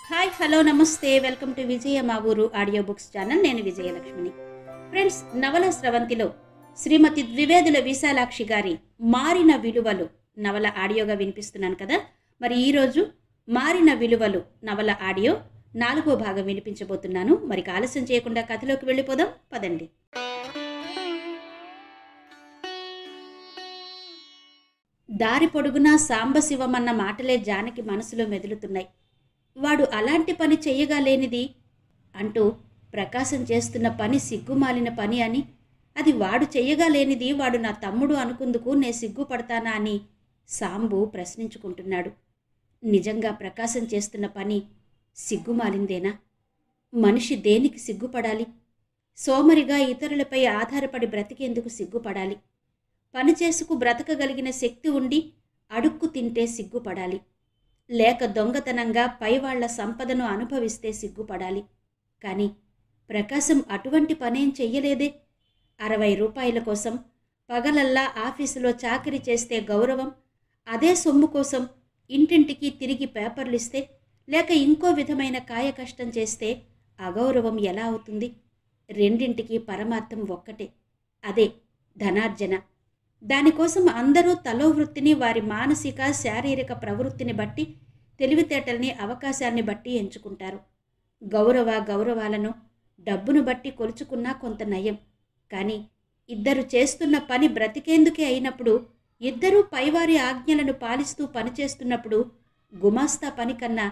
Hi hello నమస్తే welcome to విజయ మా ఊరు ఆడియో బుక్స్ ఛానల్. నేను విజయలక్ష్మిని. ఫ్రెండ్స్, నవల స్రవంతిలో శ్రీమతి ద్వివేదుల విశాలాక్షి గారి మారిన విలువలు నవల ఆడియోగా వినిపిస్తున్నాను కదా. మరి ఈరోజు మారిన విలువలు నవల ఆడియో 4వ భాగం వినిపించబోతున్నాను. మరి ఆలస్యం చేయకుండా కథలోకి వెళ్ళిపోదాం పదండి. దారి పొడుగునా సాంబశివమన్న మాటలే జానకి మనసులో మెదులుతున్నాయి. వాడు అలాంటి పని చెయ్యగాలేనిది అంటూ ప్రకాశం చేస్తున్న పని సిగ్గుమాలిన పని అని, అది వాడు చెయ్యగాలేనిది వాడు నా తమ్ముడు అనుకుందుకు నే సిగ్గుపడతానా అని సాంబు ప్రశ్నించుకుంటున్నాడు. నిజంగా ప్రకాశం చేస్తున్న పని సిగ్గుమాలిందేనా? మనిషి దేనికి సిగ్గుపడాలి? సోమరిగా ఇతరులపై ఆధారపడి బ్రతికేందుకు సిగ్గుపడాలి. పని చేసుకు బ్రతకగలిగిన శక్తి ఉండి అడుక్కు తింటే సిగ్గుపడాలి. లేక దొంగతనంగా పైవాళ్ల సంపదను అనుభవిస్తే సిగ్గుపడాలి. కానీ ప్రకాశం అటువంటి పనేం చెయ్యలేదే. 60 రూపాయల కోసం పగలల్లా ఆఫీసులో చాకరీ చేస్తే గౌరవం, అదే సొమ్ము కోసం ఇంటింటికి తిరిగి పేపర్లిస్తే లేక ఇంకో విధమైన కాయకష్టం చేస్తే అగౌరవం ఎలా అవుతుంది? రెండింటికి పరమార్థం ఒక్కటే, అదే ధనార్జన. దానికోసం అందరూ తలో వృత్తిని, వారి మానసిక శారీరక ప్రవృత్తిని బట్టి, తెలివితేటల్ని, అవకాశాన్ని బట్టి ఎంచుకుంటారు. గౌరవాలను డబ్బును బట్టి కొలుచుకున్నా కొంత నయం. కానీ ఇద్దరు చేస్తున్న పని బ్రతికేందుకే అయినప్పుడు, ఇద్దరూ పైవారి ఆజ్ఞలను పాలిస్తూ పనిచేస్తున్నప్పుడు గుమాస్తా పని కన్నా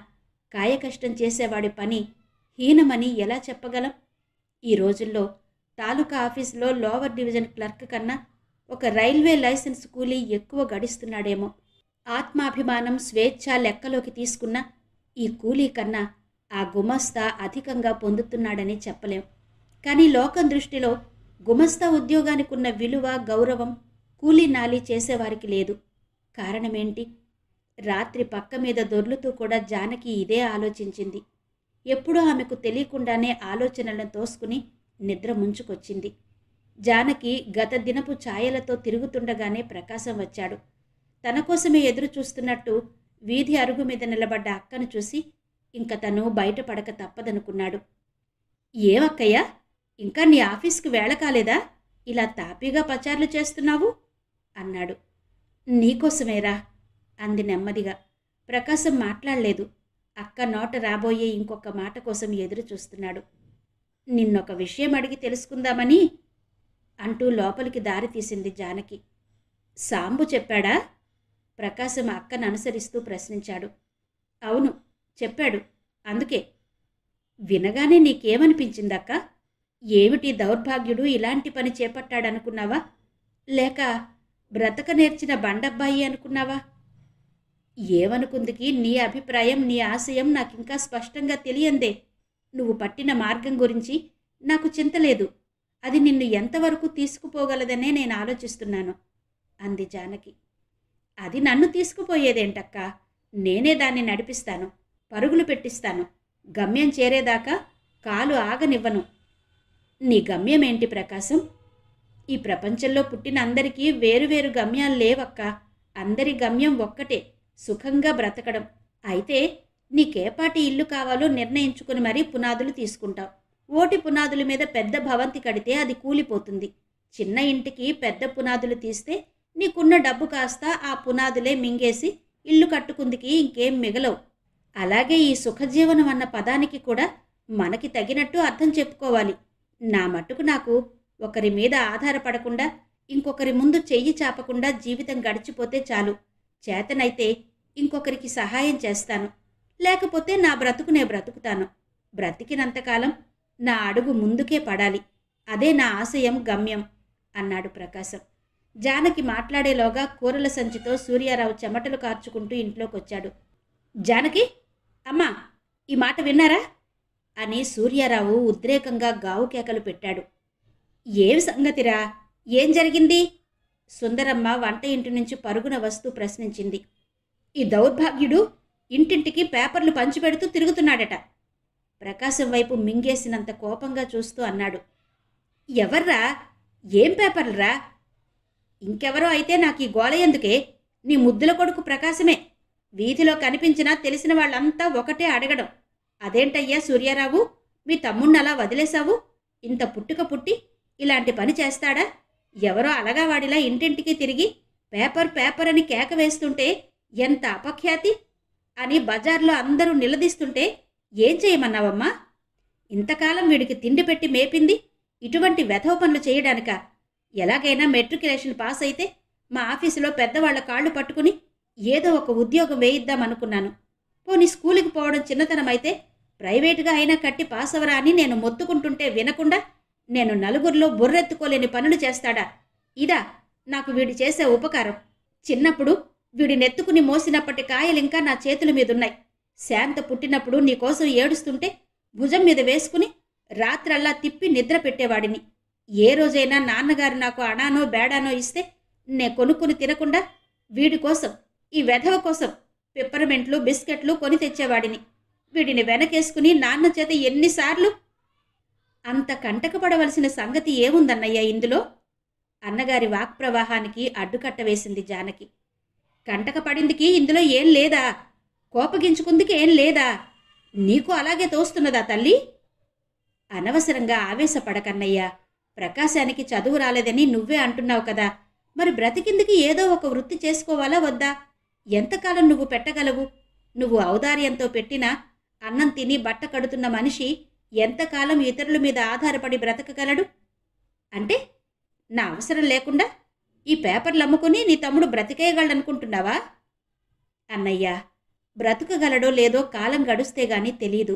కాయకష్టం చేసేవాడి పని హీనమని ఎలా చెప్పగలం? ఈ రోజుల్లో తాలూకా ఆఫీసులో లోవర్ డివిజన్ క్లర్క్ కన్నా ఒక రైల్వే లైసెన్స్ కూలీ ఎక్కువ గడిస్తున్నాడేమో. ఆత్మాభిమానం, స్వేచ్ఛ లెక్కలోకి తీసుకున్న ఈ కూలీ కన్నా ఆ గుమస్తా అధికంగా పొందుతున్నాడని చెప్పలేం. కానీ లోకం దృష్టిలో గుమస్తా ఉద్యోగానికి ఉన్న విలువ, గౌరవం కూలీ నాలి చేసేవారికి లేదు. కారణమేంటి? రాత్రి పక్క మీద దొర్లుతూ కూడా జానకి ఇదే ఆలోచించింది. ఎప్పుడూ ఆమెకు తెలియకుండానే ఆలోచనలను తోసుకుని నిద్ర ముంచుకొచ్చింది. జానకి గత దినపు ఛాయలతో తిరుగుతుండగానే ప్రకాశం వచ్చాడు. తన కోసమే ఎదురు చూస్తున్నట్టు వీధి అరుగు మీద నిలబడ్డ అక్కను చూసి ఇంక తను బయటపడక తప్పదనుకున్నాడు. ఏమక్కయ్యా, ఇంకా నీ ఆఫీస్కి వేళ కాలేదా? ఇలా తాపీగా పచార్లు చేస్తున్నావు అన్నాడు. నీకోసమేరా అంది నెమ్మదిగా. ప్రకాశం మాట్లాడలేదు. అక్క నోట రాబోయే ఇంకొక మాట కోసం ఎదురు చూస్తున్నాడు. నిన్నొక విషయం అడిగి తెలుసుకుందామని అంటూ లోపలికి దారి తీసింది జానకి. సాంబు చెప్పాడా? ప్రకాశం అక్కను అనుసరిస్తూ ప్రశ్నించాడు. అవును చెప్పాడు, అందుకే. వినగానే నీకేమనిపించిందక్క? ఏమిటి దౌర్భాగ్యుడు ఇలాంటి పని చేపట్టాడనుకున్నావా? లేక బ్రతక నేర్చిన బండబ్బాయి అనుకున్నావా? ఏమనుకుందికి నీ అభిప్రాయం, నీ ఆశయం నాకింకా స్పష్టంగా తెలియందే. నువ్వు పట్టిన మార్గం గురించి నాకు చింతలేదు. అది నిన్ను ఎంతవరకు తీసుకుపోగలదనే నేను ఆలోచిస్తున్నాను అంది జానకి. అది నన్ను తీసుకుపోయేదేంటక్క? నేనే దాన్ని నడిపిస్తాను, పరుగులు పెట్టిస్తాను. గమ్యం చేరేదాకా కాలు ఆగనివ్వను. నీ గమ్యమేంటి ప్రకాశం? ఈ ప్రపంచంలో పుట్టిన అందరికీ వేరువేరు గమ్యాలు లేవక్క. అందరి గమ్యం ఒక్కటే, సుఖంగా బ్రతకడం. అయితే నీకేపాటి ఇల్లు కావాలో నిర్ణయించుకుని మరీ పునాదులు తీసుకుంటావు. ఓటి పునాదుల మీద పెద్ద భవంతి కడితే అది కూలిపోతుంది. చిన్న ఇంటికి పెద్ద పునాదులు తీస్తే నీకున్న డబ్బు కాస్త ఆ పునాదులే మింగేసి ఇల్లు కట్టుకుందికి ఇంకేం మిగలవు. అలాగే ఈ సుఖజీవనం అన్న పదానికి కూడా మనకి తగినట్టు అర్థం చెప్పుకోవాలి. నా మట్టుకు నాకు ఒకరి మీద ఆధారపడకుండా, ఇంకొకరి ముందు చెయ్యి చాపకుండా జీవితం గడిచిపోతే చాలు. చేతనైతే ఇంకొకరికి సహాయం చేస్తాను, లేకపోతే నా బ్రతుకు నే బ్రతుకుతాను. బ్రతికినంతకాలం నా అడుగు ముందుకే పడాలి. అదే నా ఆశయం, గమ్యం అన్నాడు ప్రకాశం. జానకి మాట్లాడేలోగా కూరల సంచితో సూర్యారావు చెమటలు కార్చుకుంటూ ఇంట్లోకొచ్చాడు. జానకి, అమ్మా, ఈ మాట విన్నారా అని సూర్యారావు ఉద్రేకంగా గావు కేకలు పెట్టాడు. ఏం సంగతిరా? ఏం జరిగింది? సుందరమ్మ వంట ఇంటి నుంచి పరుగున వస్తూ ప్రశ్నించింది. ఈ దౌర్భాగ్యుడు ఇంటింటికి పేపర్లు పంచిపెడుతూ తిరుగుతున్నాడట. ప్రకాశం వైపు మింగేసినంత కోపంగా చూస్తూ అన్నాడు. ఎవర్రా? ఏం పేపర్లరా? ఇంకెవరో అయితే నాకు ఈ గోల ఎందుకే? నీ ముద్దుల కొడుకు ప్రకాశమే. వీధిలో కనిపించినా తెలిసిన వాళ్ళంతా ఒకటే అడగడం. అదేంటయ్యా సూర్యారావు, మీ తమ్ముణ్ణి అలా వదిలేశావు? ఇంత పుట్టుక పుట్టి ఇలాంటి పని చేస్తాడా? ఎవరో అలగావాడిలా ఇంటింటికి తిరిగి పేపర్ పేపర్ అని కేక వేస్తుంటే ఎంత అపఖ్యాతి అని బజార్లో అందరూ నిలదీస్తుంటే ఏం చేయమన్నావమ్మా? ఇంతకాలం వీడికి తిండి పెట్టి మేపింది ఇటువంటి వెధవ పనులు చేయడానికా? ఎలాగైనా మెట్రికులేషన్ పాస్ అయితే మా ఆఫీసులో పెద్దవాళ్ల కాళ్ళు పట్టుకుని ఏదో ఒక ఉద్యోగం వేయిద్దామనుకున్నాను. పోనీ స్కూలుకి పోవడం చిన్నతనమైతే ప్రైవేటుగా అయినా కట్టి పాస్ అవరా అని నేను మొత్తుకుంటుంటే వినకుండా నేను నలుగురిలో బుర్రెత్తుకోలేని పనులు చేస్తాడా? ఇదా నాకు వీడు చేసే ఉపకారం? చిన్నప్పుడు వీడినెత్తుకుని మోసినప్పటి కాయలింకా నా చేతుల మీదున్నాయి. శాంత పుట్టినప్పుడు నీకోసం ఏడుస్తుంటే భుజం మీద వేసుకుని రాత్రల్లా తిప్పి నిద్ర పెట్టేవాడిని. ఏ రోజైనా నాన్నగారు నాకు అణానో బేడానో ఇస్తే నే కొనుక్కుని తినకుండా వీడి కోసం, ఈ వెధవ కోసం పిప్పరమెంట్లు బిస్కెట్లు కొని తెచ్చేవాడిని. వీడిని వెనకేసుకుని నాన్న చేత ఎన్నిసార్లు. అంత కంటకపడవలసిన సంగతి ఏముందన్నయ్యా ఇందులో? అన్నగారి వాక్ప్రవాహానికి అడ్డుకట్ట వేసింది జానకి. కంటకపడిందికి ఇందులో ఏం లేదా? కోపగించుకుందికి ఏం లేదా? నీకు అలాగే తోస్తున్నదా తల్లి? అనవసరంగా ఆవేశపడకన్నయ్యా. ప్రకాశానికి చదువు రాలేదని నువ్వే అంటున్నావు కదా, మరి బ్రతికిందికి ఏదో ఒక వృత్తి చేసుకోవాలా వద్దా? ఎంతకాలం నువ్వు పెట్టగలవు? నువ్వు ఔదార్యంతో పెట్టినా అన్నం తిని బట్ట కడుతున్న మనిషి ఎంతకాలం ఇతరుల మీద ఆధారపడి బ్రతకగలడు? అంటే నా అవసరం లేకుండా ఈ పేపర్లు అమ్ముకుని నీ తమ్ముడు బ్రతికేయగలడనుకుంటున్నావా? అన్నయ్యా, బ్రతకగలడో లేదో కాలం గడుస్తే గాని తెలీదు.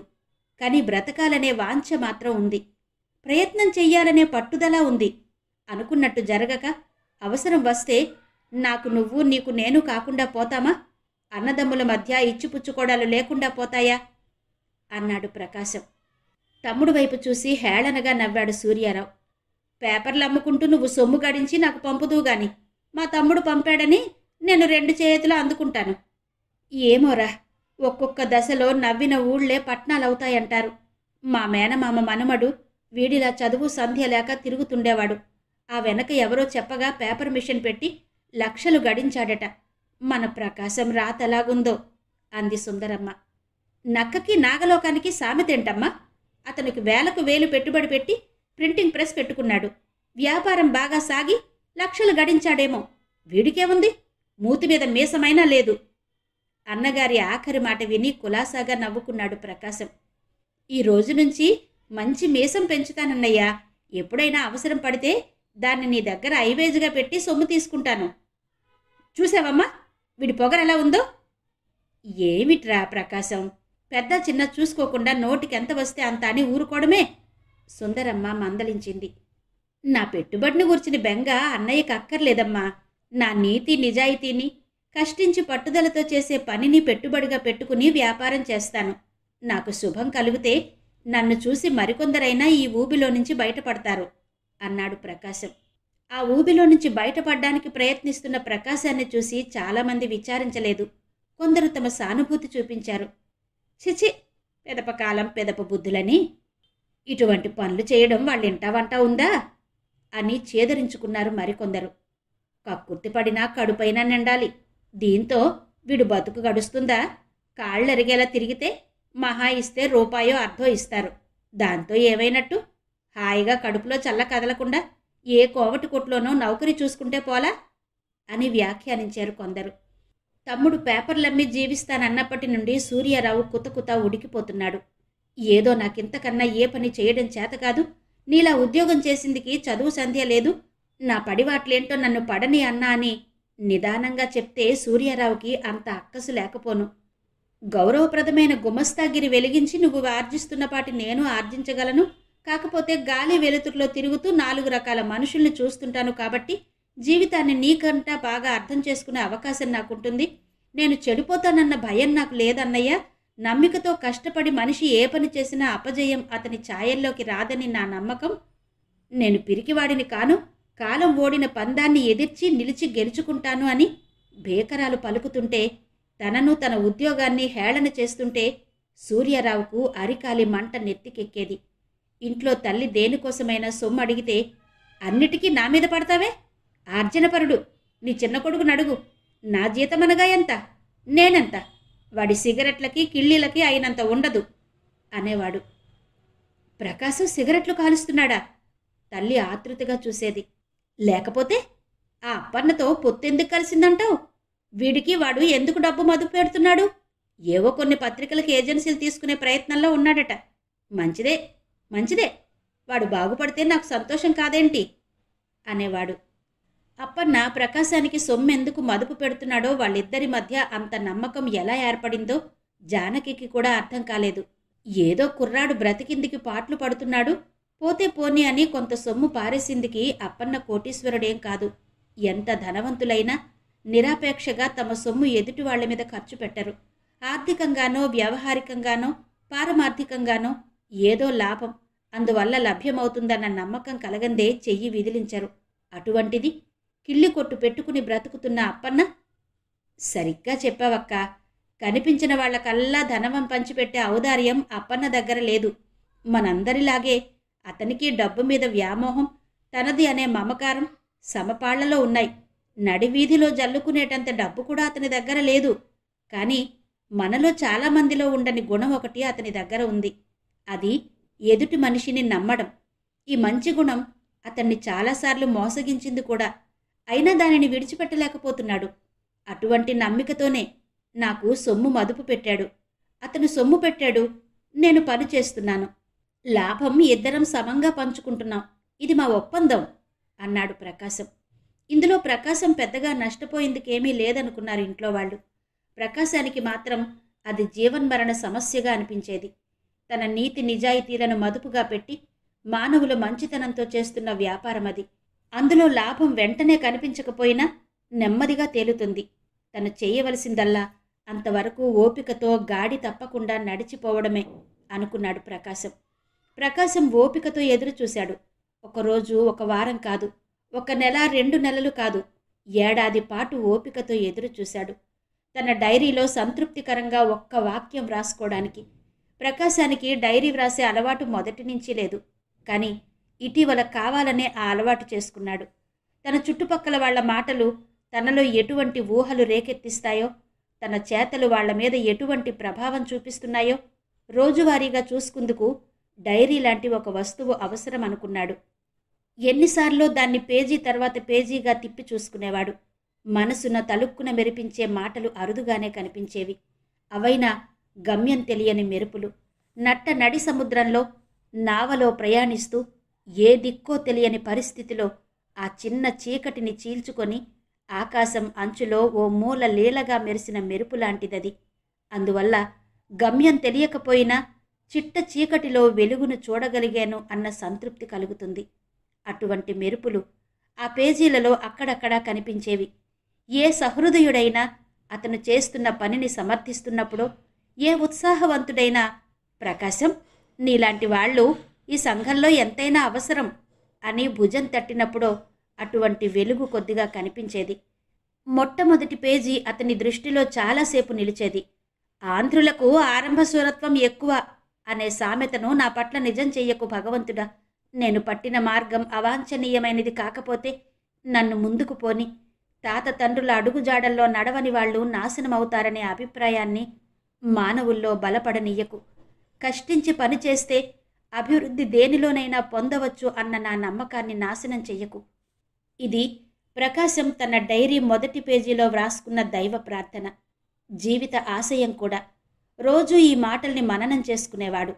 కానీ బ్రతకాలనే వాంఛ మాత్రం ఉంది. ప్రయత్నం చెయ్యాలనే పట్టుదల ఉంది. అనుకున్నట్టు జరగక అవసరం వస్తే నాకు నువ్వు నీకు నేను కాకుండా పోతామా? అన్నదమ్ముల మధ్య ఇచ్చిపుచ్చుకోడాలు లేకుండా పోతాయా? అన్నాడు ప్రకాశం. తమ్ముడు వైపు చూసి హేళనగా నవ్వాడు సూర్యారావు. పేపర్లు అమ్ముకుంటూ నువ్వు సొమ్ము గడించి నాకు పంపుదూగాని మా తమ్ముడు పంపాడని నేను 2 చేతులు అందుకుంటాను. ఏమోరా, ఒక్కొక్క దశలో నవ్విన ఊళ్లే పట్నాలవుతాయంటారు. మా మేనమామ మనుమడు వీడిలా చదువు సంధ్య లేక తిరుగుతుండేవాడు. ఆ వెనక ఎవరో చెప్పగా పేపర్ మిషన్ పెట్టి లక్షలు గడించాడట. మన ప్రకాశం రాతలాగుందో అంది సుందరమ్మ. నక్కకి నాగలోకానికి సామెతేంటమ్మా? అతనికి వేలకు వేలు పెట్టుబడి పెట్టి ప్రింటింగ్ ప్రెస్ పెట్టుకున్నాడు. వ్యాపారం బాగా సాగి లక్షలు గడించాడేమో. వీడికేముంది? మూతి మీద మీసమైనా లేదు. అన్నగారి ఆఖరి మాట విని కులాసాగా నవ్వుకున్నాడు ప్రకాశం. ఈ రోజు నుంచి మంచి మీసం పెంచుతానన్నయ్యా. ఎప్పుడైనా అవసరం పడితే దాన్ని నీ దగ్గర ఐవేజుగా పెట్టి సొమ్ము తీసుకుంటాను. చూసావమ్మా వీడి పొగరెలా ఉందో? ఏమిట్రా ప్రకాశం, పెద్ద చిన్న చూసుకోకుండా నోటికెంత వస్తే అంత అని ఊరుకోవడమే. సుందరమ్మ మందలించింది. నా పెట్టుబడిని గుర్చిన బెంగ అన్నయ్యకి అక్కర్లేదమ్మా. నా నీతి నిజాయితీని, కష్టించి పట్టుదలతో చేసే పనిని పెట్టుబడిగా పెట్టుకుని వ్యాపారం చేస్తాను. నాకు శుభం కలిగితే నన్ను చూసి మరికొందరైనా ఈ ఊబిలో నుంచి బయటపడతారు అన్నాడు ప్రకాశం. ఆ ఊబిలో నుంచి బయటపడ్డానికి ప్రయత్నిస్తున్న ప్రకాశాన్ని చూసి చాలామంది విచారించలేదు. కొందరు తమ సానుభూతి చూపించారు. చిచి, పెదప కాలం పెదప బుద్ధులని, ఇటువంటి పనులు చేయడం వాళ్ళింటా వంట ఉందా అని చేదరించుకున్నారు మరికొందరు. కక్కుర్తిపడినా కడుపైనా నిండాలి. దీంతో వీడు బతుకు గడుస్తుందా? కాళ్ళరిగేలా తిరిగితే మహా ఇస్తే రూపాయో అర్ధో ఇస్తారు. దాంతో ఏమైనట్టు? హాయిగా కడుపులో చల్ల కదలకుండా ఏ కోవటి కొట్లోనో నౌకరి చూసుకుంటే పోలా అని వ్యాఖ్యానించారు కొందరు. తమ్ముడు పేపర్లమ్మి జీవిస్తానన్నప్పటి నుండి సూర్యారావు కుతకుత ఉడికిపోతున్నాడు. ఏదో నాకింతకన్నా ఏ పని చేయడం చేతకాదు. నీలా ఉద్యోగం చేసిందికి చదువు సంధ్య లేదు. నా పడివాట్లేంటో నన్ను పడని అన్నా అని నిదానంగా చెప్తే సూర్యారావుకి అంత అక్కసు లేకపోను. గౌరవప్రదమైన గుమస్తాగిరి వెలిగించి నువ్వు ఆర్జిస్తున్నపాటి నేను ఆర్జించగలను. కాకపోతే గాలి వెలుతురులో తిరుగుతూ 4 రకాల మనుషుల్ని చూస్తుంటాను కాబట్టి జీవితాన్ని నీకంటా బాగా అర్థం చేసుకునే అవకాశం నాకుంటుంది. నేను చెడిపోతానన్న భయం నాకు లేదన్నయ్య. నమ్మికతో కష్టపడి మనిషి ఏ పని చేసినా అపజయం అతని ఛాయల్లోకి రాదని నా నమ్మకం. నేను పిరికివాడిని కాను. కాలం ఓడిన పందాన్ని ఎదిర్చి నిలిచి గెలుచుకుంటాను అని భేకరాలు పలుకుతుంటే, తనను తన ఉద్యోగాన్ని హేళన చేస్తుంటే సూర్యారావుకు అరికాలి మంట నెత్తికెక్కేది. ఇంట్లో తల్లి దేనికోసమైనా సొమ్ము అడిగితే అన్నిటికీ నా మీద పడతావే? ఆర్జనపరుడు నీ చిన్న కొడుకు నడుగు. నా జీతమనగా ఎంత? నేనెంత? వాడి సిగరెట్లకి కిళ్ళీలకి అయినంత ఉండదు. అనేవాడు. ప్రకాశం సిగరెట్లు కాలుస్తున్నాడా? తల్లి ఆతృతగా చూసేది. లేకపోతే ఆ అప్పన్నతో పొత్తెందుకు కలిసిందంటావు? వీడికి వాడు ఎందుకు డబ్బు మదుపు పెడుతున్నాడు? ఏవో కొన్ని పత్రికలకు ఏజెన్సీలు తీసుకునే ప్రయత్నంలో ఉన్నాడట. మంచిదే మంచిదే, వాడు బాగుపడితే నాకు సంతోషం కాదేంటి అనేవాడు. అప్పన్న ప్రకాశానికి సొమ్మెందుకు మదుపు పెడుతున్నాడో వాళ్ళిద్దరి మధ్య అంత నమ్మకం ఎలా ఏర్పడిందో జానకికి కూడా అర్థం కాలేదు. ఏదో కుర్రాడు బ్రతికిందికి పాట్లు పడుతున్నాడు, పోతే పోనీ అని కొంత సొమ్ము పారేసిందికి అప్పన్న కోటీశ్వరుడేం కాదు. ఎంత ధనవంతులైనా నిరాపేక్షగా తమ సొమ్ము ఎదుటి వాళ్ల మీద ఖర్చు పెట్టరు. ఆర్థికంగానో వ్యవహారికంగానో పారమార్థికంగానో ఏదో లాభం అందువల్ల లభ్యమవుతుందన్న నమ్మకం కలగందే చెయ్యి విదిలించరు. అటువంటిది కిళ్ళి కొట్టు పెట్టుకుని బ్రతుకుతున్న అప్పన్న. సరిగ్గా చెప్పావక్క, కనిపించిన వాళ్లకల్లా ధనవం పంచిపెట్టే ఔదార్యం అప్పన్న దగ్గర లేదు. మనందరిలాగే అతనికి డబ్బు మీద వ్యామోహం, తనది అనే మమకారం సమపాళ్లలో ఉన్నాయి. నడివీధిలో జల్లుకునేటంత డబ్బు కూడా అతని దగ్గర లేదు. కానీ మనలో చాలామందిలో ఉండని గుణం ఒకటి అతని దగ్గర ఉంది. అది ఎదుటి మనిషిని నమ్మడం. ఈ మంచి గుణం అతన్ని చాలాసార్లు మోసగించింది కూడా. అయినా దానిని విడిచిపెట్టలేకపోతున్నాడు. అటువంటి నమ్మికతోనే నాకు సొమ్ము మదుపు పెట్టాడు. అతను సొమ్ము పెట్టాడు, నేను పని చేస్తున్నాను. లాభం ఇద్దరం సమంగా పంచుకుంటున్నాం. ఇది మా ఒప్పందం అన్నాడు ప్రకాశం. ఇందులో ప్రకాశం పెద్దగా నష్టపోయిందికేమీ లేదనుకున్నారు ఇంట్లో వాళ్ళు. ప్రకాశానికి మాత్రం అది జీవన్మరణ సమస్యగా అనిపించేది. తన నీతి నిజాయితీలను మదుపుగా పెట్టి మానవుల మంచితనంతో చేస్తున్న వ్యాపారం అది. అందులో లాభం వెంటనే కనిపించకపోయినా నెమ్మదిగా తేలుతుంది. తను చేయవలసిందల్లా అంతవరకు ఓపికతో గాడి తప్పకుండా నడిచిపోవడమే అనుకున్నాడు ప్రకాశం. ప్రకాశం ఓపికతో ఎదురు చూశాడు. ఒకరోజు, ఒక వారం కాదు, ఒక నెల, 2 నెలలు కాదు, ఏడాది పాటు ఓపికతో ఎదురు చూశాడు. తన డైరీలో సంతృప్తికరంగా ఒక్క వాక్యం వ్రాసుకోవడానికి. ప్రకాశానికి డైరీ వ్రాసే అలవాటు మొదటి నుంచి లేదు. కానీ ఇటీవల కావాలనే ఆ అలవాటు చేసుకున్నాడు. తన చుట్టుపక్కల వాళ్ల మాటలు తనలో ఎటువంటి ఊహలు రేకెత్తిస్తాయో, తన చేతలు వాళ్ల మీద ఎటువంటి ప్రభావం చూపిస్తున్నాయో రోజువారీగా చూసుకుందుకు డైరీ లాంటి ఒక వస్తువు అవసరం అనుకున్నాడు. ఎన్నిసార్లో దాన్ని పేజీ తర్వాత పేజీగా తిప్పి చూసుకునేవాడు. మనసున తలుక్కున మెరిపించే మాటలు అరుదుగానే కనిపించేవి. అవైనా గమ్యం తెలియని మెరుపులు. నట్ట నడి సముద్రంలో నావలో ప్రయాణిస్తూ ఏ దిక్కో తెలియని పరిస్థితిలో ఆ చిన్న చీకటిని చీల్చుకొని ఆకాశం అంచులో ఓ మూల లీలగా మెరిసిన మెరుపులాంటిదది. అందువల్ల గమ్యం తెలియకపోయినా చిట్ట చీకటిలో వెలుగును చూడగలిగాను అన్న సంతృప్తి కలుగుతుంది. అటువంటి మెరుపులు ఆ పేజీలలో అక్కడక్కడా కనిపించేవి. ఏ సహృదయుడైనా అతను చేస్తున్న పనిని సమర్థిస్తున్నప్పుడో, ఏ ఉత్సాహవంతుడైనా ప్రకాశం, నీలాంటి వాళ్ళు ఈ సంఘంలో ఎంతైనా అవసరం అని భుజం తట్టినప్పుడో అటువంటి వెలుగు కొద్దిగా కనిపించేది. మొట్టమొదటి పేజీ అతని దృష్టిలో చాలాసేపు నిలిచేది. ఆంధ్రులకు ఆరంభ స్వరత్వం ఎక్కువ అనే సామెతను నా పట్ల నిజం చెయ్యకు భగవంతుడా. నేను పట్టిన మార్గం అవాంఛనీయమైనది కాకపోతే నన్ను ముందుకు పోని. తాత తండ్రుల అడుగుజాడల్లో నడవని వాళ్ళు నాశనమవుతారనే అభిప్రాయాన్ని మానవుల్లో బలపడనీయకు. కష్టించి పనిచేస్తే అభివృద్ధి దేనిలోనైనా పొందవచ్చు అన్న నా నమ్మకాన్ని నాశనం చెయ్యకు. ఇది ప్రకాశం తన డైరీ మొదటి పేజీలో వ్రాసుకున్న దైవ ప్రార్థన, జీవిత ఆశయం కూడా. రోజూ ఈ మాటల్ని మననం చేసుకునేవాడు.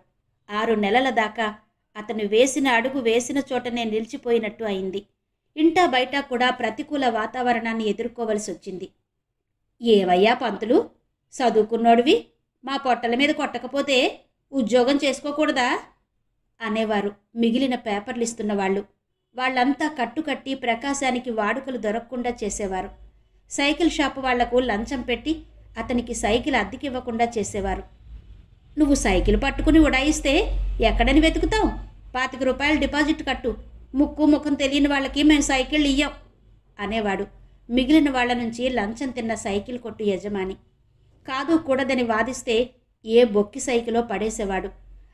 6 నెలల దాకా అతను వేసిన అడుగు వేసిన చోటనే నిలిచిపోయినట్టు అయింది. ఇంటా బయట కూడా ప్రతికూల వాతావరణాన్ని ఎదుర్కోవలసి వచ్చింది. ఏవయ్యా పంతులు, చదువుకున్నోడివి, మా పొట్టల మీద కొట్టకపోతే ఉద్యోగం చేసుకోకూడదా అనేవారు మిగిలిన పేపర్లు ఇస్తున్న వాళ్ళు. వాళ్ళంతా కట్టుకట్టి ప్రకాశానికి వాడుకలు దొరకకుండా చేసేవారు. సైకిల్ షాపు వాళ్లకు లంచం పెట్టి అతనికి సైకిల్ అద్దెకివ్వకుండా చేసేవారు. నువ్వు సైకిల్ పట్టుకుని ఉడాయిస్తే ఎక్కడని వెతుకుతావు? 25 రూపాయలు డిపాజిట్ కట్టు, ముక్కు ముఖం తెలియని వాళ్ళకి మేము సైకిళ్ళు ఇయ్యం అనేవాడు మిగిలిన వాళ్ల నుంచి లంచం తిన్న సైకిల్ కొట్టు యజమాని. కాదు కూడదని వాదిస్తే ఏ బొక్కి సైకిలో పడేసేవాడు.